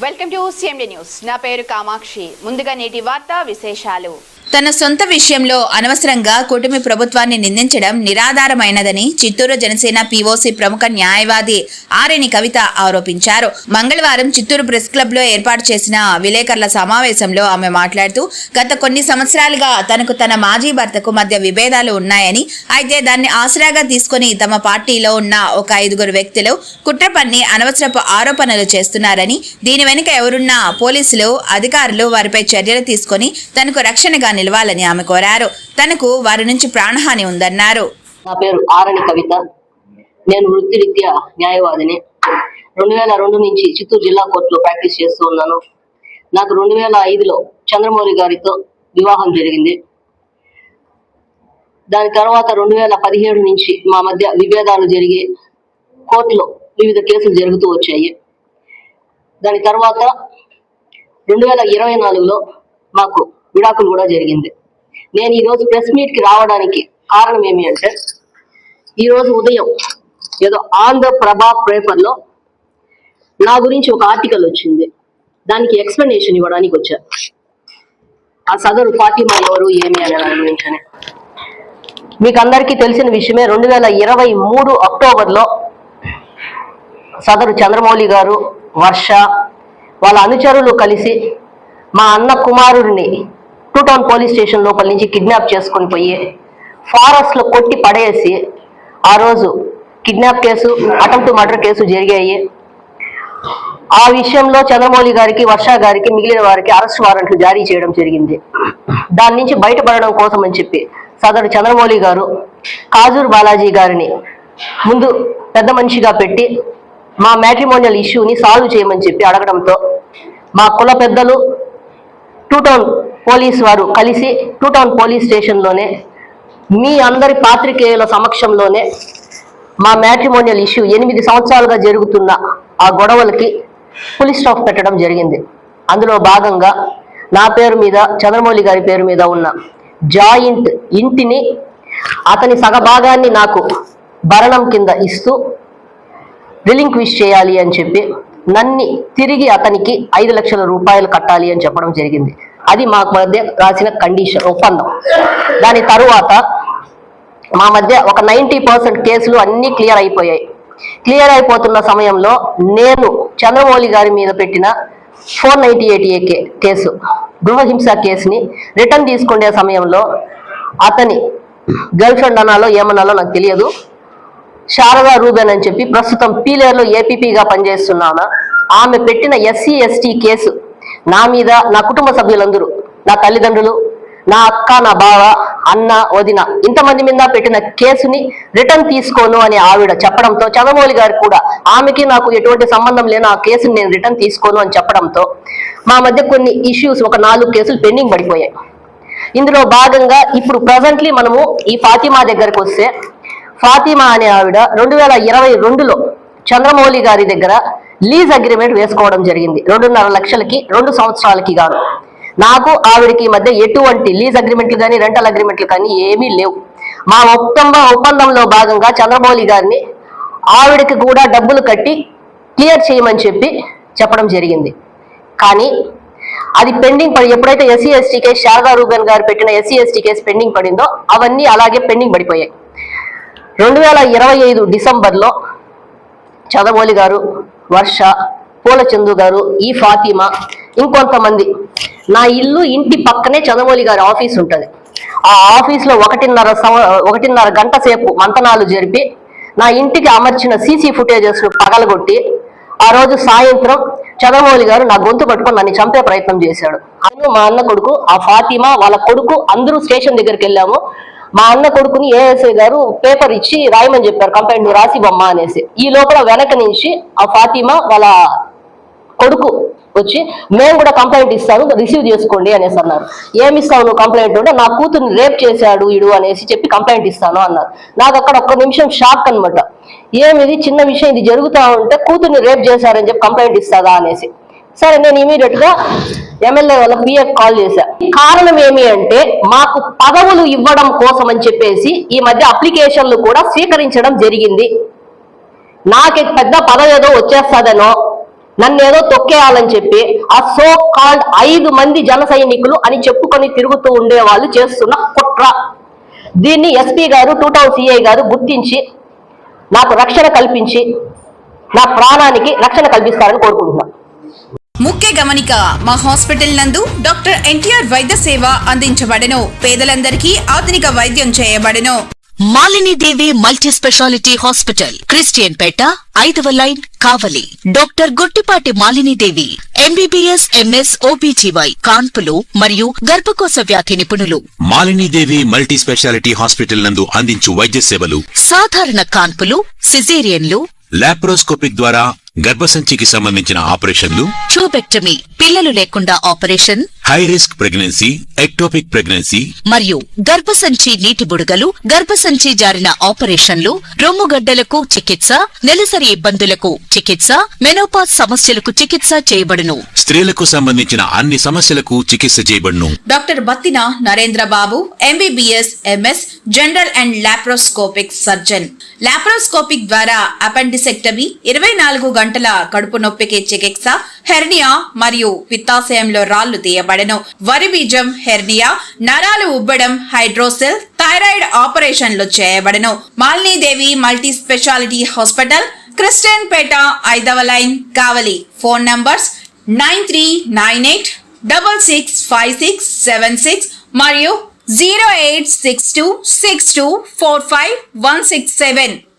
Welcome to CMD news. నా పేరు కామాక్షి. ముందుగా నేటి వార్తా విశేషాలు. తన సొంత విషయంలో అనవసరంగా కూటమి ప్రభుత్వాన్ని నిందించడం నిరాధారమైనదని చిత్తూరు జనసేన POC ప్రముఖ న్యాయవాది ఆర్ఎని కవిత ఆరోపించారు. మంగళవారం చిత్తూరు ప్రెస్ క్లబ్ లో ఏర్పాటు చేసిన విలేకరుల సమావేశంలో ఆమె మాట్లాడుతూ గత కొన్ని సంవత్సరాలుగా తనకు తన మాజీ భర్తకు మధ్య విభేదాలు ఉన్నాయని, అయితే దాన్ని ఆసరాగా తీసుకుని తమ పార్టీలో ఉన్న ఒక 5 వ్యక్తులు కుట్ర పన్ని అనవసరపు ఆరోపణలు చేస్తున్నారని, దీని వెనుక ఎవరున్నా పోలీసులు అధికారులు వారిపై చర్యలు తీసుకుని తనకు రక్షణగా నిలవాలని ఆమె కోరారు. తనకు వారి నుంచి ప్రాణహాని ఉందన్నారు. నా పేరు ఆర్ఎని కవిత. నేను వృత్తిరీత్యా న్యాయవాదిని. 2002 నుంచి చిత్తూరు జిల్లా కోర్టులో ప్రాక్టీస్ చేస్తూ ఉన్నాను. నాకు 2005లో చంద్రమౌళి గారితో వివాహం జరిగింది. దాని తర్వాత 2017 నుంచి మా మధ్య విభేదాలు జరిగి కోర్టులో వివిధ కేసులు జరుగుతూ వచ్చాయి. దాని తర్వాత 2024లో మాకు విడాకులు కూడా జరిగింది. నేను ఈరోజు ప్రెస్ మీట్కి రావడానికి కారణం ఏమి అంటే, ఈరోజు ఉదయం ఏదో ఆంధ్రప్రభ పేపర్లో నా గురించి ఒక ఆర్టికల్ వచ్చింది. దానికి ఎక్స్ప్లెనేషన్ ఇవ్వడానికి వచ్చా. ఆ సదరు ఫాతిమా ఎవరు ఏమి అనే దాని గురించి. మీకు అందరికీ తెలిసిన విషయమే, 2023 అక్టోబర్లో సదరు చంద్రమౌళి గారు, వర్ష, వాళ్ళ అనుచరులు కలిసి మా అన్న కుమారుడిని 2 టౌన్ పోలీస్ స్టేషన్ లోపల నుంచి కిడ్నాప్ చేసుకొని పోయి ఫారెస్ట్ లో కొట్టి పడేసి, ఆ రోజు kidnap case, attempt murder case జరిగాయి. ఆ విషయంలో చంద్రమౌళి గారికి, వర్ష గారికి, మిగిలిన వారికి అరెస్ట్ వారెంట్లు జారీ చేయడం జరిగింది. దాని నుంచి బయటపడడం కోసం అని చెప్పి సదరు చంద్రమౌళి గారు కాజూర్ బాలాజీ గారిని ముందు పెద్ద మనిషిగా పెట్టి మా మ్యాట్రిమోనియల్ ఇష్యూని సాల్వ్ చేయమని చెప్పి అడగడంతో మా కుల పెద్దలు 2 టౌన్ పోలీస్ వారు కలిసి 2 టౌన్ పోలీస్ స్టేషన్లోనే మీ అందరి పాత్రికేయుల సమక్షంలోనే మా మ్యాట్రిమోనియల్ ఇష్యూ 8 సంవత్సరాలుగా జరుగుతున్న ఆ గొడవలకి ఫుల్ స్టాప్ పెట్టడం జరిగింది. అందులో భాగంగా నా పేరు మీద, చంద్రమౌళి గారి పేరు మీద ఉన్న జాయింట్ ఇంటిని అతని సగభాగాన్ని నాకు భరణం కింద ఇస్తూ రిలింక్విష్ చేయాలి అని చెప్పి నన్ని తిరిగి అతనికి 5 లక్షల రూపాయలు కట్టాలి అని చెప్పడం జరిగింది. అది మా మధ్య రాసిన కండిషన్, ఒప్పందం. దాని తరువాత మా మధ్య ఒక 90% కేసులు అన్నీ క్లియర్ అయిపోయాయి. క్లియర్ అయిపోతున్న సమయంలో నేను చంద్రమౌళి గారి మీద పెట్టిన 498A కేసు, గృహహింస కేసుని రిటర్న్ తీసుకునే సమయంలో అతని గర్ల్ ఫ్రెండ్ అనాలో ఏమనాలో నాకు తెలియదు, శారదా రూబెన్ అని చెప్పి ప్రస్తుతం పీలేరులో APPగా పనిచేస్తున్నాను. ఆమె పెట్టిన SC ST కేసు నా మీద, నా కుటుంబ సభ్యులందరూ, నా తల్లిదండ్రులు, నా అక్క, నా బావ, అన్న, వదిన, ఇంతమంది మీద పెట్టిన కేసుని రిటర్న్ తీసుకోను అని ఆవిడ చెప్పడంతో, చంద్రమౌళి గారికి కూడా ఆమెకి నాకు ఎటువంటి సంబంధం లేని ఆ కేసుని నేను రిటర్న్ తీసుకోను అని చెప్పడంతో మా మధ్య కొన్ని ఇష్యూస్, ఒక 4 కేసులు పెండింగ్ పడిపోయాయి. ఇందులో భాగంగా ఇప్పుడు ప్రజెంట్లీ మనము ఈ ఫాతిమా దగ్గరకు వస్తే, ఫాతిమా అనే ఆవిడ 2022లో చంద్రమౌళి గారి దగ్గర లీజ్ అగ్రిమెంట్ వేసుకోవడం జరిగింది. 2.5 లక్షలకి 2 సంవత్సరాలకి గాను. నాకు ఆవిడకి మధ్య ఎటువంటి లీజ్ అగ్రిమెంట్లు కానీ, రెంటల్ అగ్రిమెంట్లు కానీ ఏమీ లేవు. మా ఒప్పందంలో భాగంగా చంద్రమౌళి గారిని ఆవిడకి కూడా డబ్బులు కట్టి క్లియర్ చేయమని చెప్పి చెప్పడం జరిగింది. కానీ అది పెండింగ్ పడి, ఎప్పుడైతే SC ST case, Sharada Reuben గారు పెట్టిన SC ST కేసు పెండింగ్ పడిందో అవన్నీ అలాగే పెండింగ్ పడిపోయాయి. 2025 డిసెంబర్లో చంద్రమౌళి గారు, వర్ష, పూలచందు గారు, ఈ ఫాతిమా, ఇంకొంతమంది, నా ఇంటి పక్కనే చంద్రమౌళి గారి ఆఫీస్ ఉంటుంది. ఆ ఆఫీస్లో 1.5 గంట సేపు మంతనాలు జరిపి నా ఇంటికి అమర్చిన CC ఫుటేజెస్ను పగలగొట్టి, ఆ రోజు సాయంత్రం చంద్రమౌళి గారు నా గొంతు పట్టుకొని నన్ను చంపే ప్రయత్నం చేశాడు. నేను, మా అన్న కొడుకు, ఆ ఫాతిమా, వాళ్ళ కొడుకు అందరూ స్టేషన్ దగ్గరికి వెళ్ళాము. మా అన్న కొడుకుని ASI గారు పేపర్ ఇచ్చి రాయమని చెప్పారు, కంప్లైంట్ రాసి బొమ్మ అనేసి. ఈ లోపల వెనక నుంచి ఆ ఫాతిమా వాళ్ళ కొడుకు వచ్చి, మేము కూడా కంప్లైంట్ ఇస్తాను, రిసీవ్ చేసుకోండి అనేసి అన్నారు. ఏమిస్తావు నువ్వు కంప్లైంట్ అంటే, నా కూతుర్ని రేప్ చేశాడు ఇడు అనేసి చెప్పి కంప్లైంట్ ఇస్తాను అన్నారు. నాకు అక్కడ ఒక్క నిమిషం షాక్ అనమాట. ఏమిది చిన్న విషయం, ఇది జరుగుతా ఉంటే కూతుర్ని రేప్ చేశారని చెప్పి కంప్లైంట్ ఇస్తాదా అనేసి. సరే, నేను ఇమీడియట్ గా MLA వాళ్ళ PF కాల్ చేశా. కారణం ఏమి అంటే, మాకు పదవులు ఇవ్వడం కోసం అని చెప్పేసి ఈ మధ్య అప్లికేషన్లు కూడా స్వీకరించడం జరిగింది. నాకు పెద్ద పదవి ఏదో వచ్చేస్తుందనో, నన్నేదో తొక్కేయాలని చెప్పి ఆ సో కాల్డ్ 5 మంది జన సైనికులు అని చెప్పుకొని తిరుగుతూ ఉండే వాళ్ళు చేస్తున్న కుట్ర. దీన్ని ఎస్పీ గారు 2 టౌన్ సిఐ గారు గుర్తించి నాకు రక్షణ కల్పించి నా ప్రాణానికి రక్షణ కల్పిస్తారని కోరుకుంటున్నాను. ముఖ్య గమనిక, మా హాస్పిటల్ నందు డాక్టర్ ఎన్టీఆర్ వైద్య సేవ అందించబడెను. పేదలందరికీ ఆధునిక వైద్యం చేయబడెను. Malinidevi multi specialty hospital, Christian Peta, 5వ line, Kavali. Doctor Gottipati Malinidevi MBBS MS OBGY కాన్పులు మరియు గర్భకోశ వ్యాధి నిపుణులు. మాలినీదేవి మల్టీ స్పెషాలిటీ హాస్పిటల్ నందు అందించు వైద్య సేవలు: సాధారణ కాన్పులు, సిజేరియన్లు, లాప్రోస్కోపిక్ ద్వారా గర్భసంచికి సంబంధించిన ఆపరేషన్లు, ట్యూబెక్టమీ, పిల్లలు లేకుండా operation, high risk pregnancy, ectopic pregnancy మరియు గర్భసంచి నీటి బుడగలు, గర్భసంచి జారిన ఆపరేషన్లు, రొమ్ముగడ్డలకు చికిత్స, నెలసరి ఇబ్బందులకు చికిత్స, మెనోపాజ్ సమస్యలకు చికిత్స చేయబడును. స్త్రీలకు సంబంధించిన అన్ని సమస్యలకు చికిత్స చేయబడును. Doctor Battina Narendra Babu MBBS MS general and laparoscopic surgeon. Laparoscopic ద్వారా అపెండిసెక్టమీ, 24 గంటల కడుపు నొప్పికి చికిత్స, హెర్నియా మరియు పిత్తాశయంలో రాళ్లు తీయబడెను. వరి బీజం, హెర్నియా, నరాలు ఉబ్బడం, హైడ్రోసెల్, థైరాయిడ్ ఆపరేషన్లు చేయబడెను. Malinidevi multi specialty hospital, Christian Peta, 5వ లైన్, కావలి. ఫోన్ నంబర్స్ 9398665676 మరియు 08626245167.